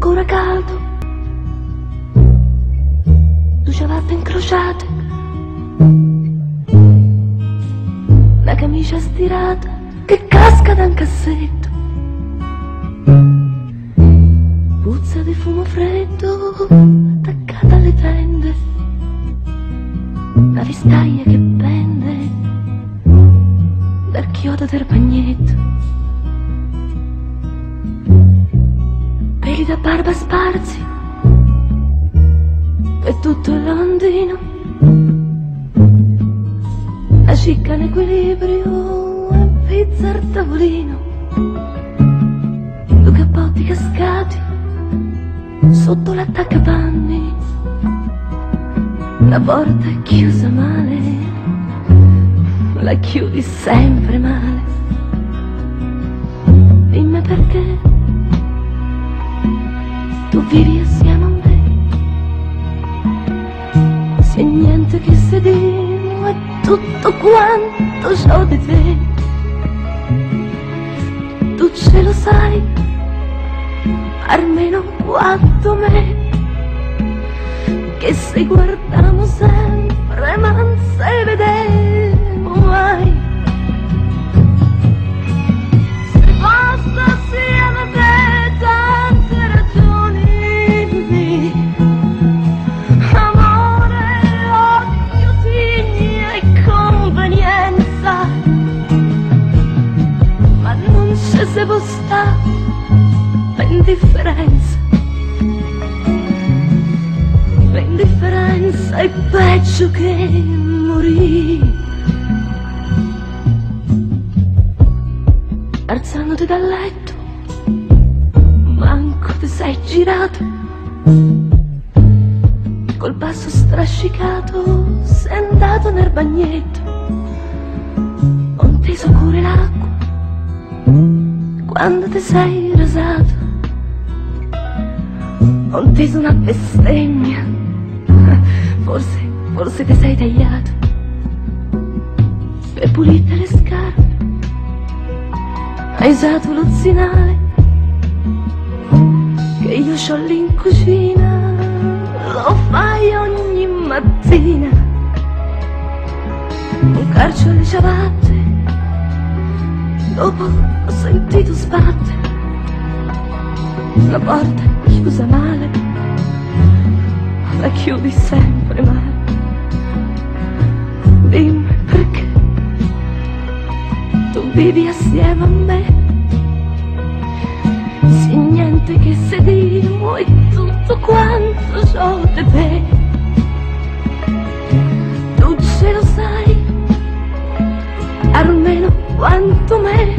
ancora caldo, due ciabatte incrociate, la camicia stirata che casca da un cassetto, puzza di fumo freddo attaccata alle tende, la vestaglia che pende dal chiodo del bagnetto, peli da barba sparsi e tutto il lavandino, la cicca in equilibrio e pizza al tavolino, due cappotti cascati sotto l'attaccapanni, la porta è chiusa male, la chiudi sempre male. Dimmi perché tu vivi assieme a me, se niente che sedino è tutto quanto c'ho di te. Tu ce lo sai, almeno quanto me, che se guardiamo sempre ma non se vedemo mai. Se posso assieme a te tante ragioni, amore, odio, tigna e convenienza, ma non ci si può stare l'indifferenza. L'indifferenza è peggio che morì. Alzandoti dal letto, manco ti sei girato, col passo strascicato sei andato nel bagnetto, ho inteso pure l'acqua quando ti sei rasato, ho inteso una bestemmia, forse ti sei tagliato per pulire le scarpe, hai usato lo zinale che io c'ho lì in cucina, lo fai ogni mattina, un calcio alle ciabatte, dopo ho sentito sbatte, la porta è chiusa male, la chiudi sempre male. Dimmi perché tu vivi assieme a me, se niente che sedimo e tutto quanto c'ho di te. Tu ce lo sai, almeno quanto me,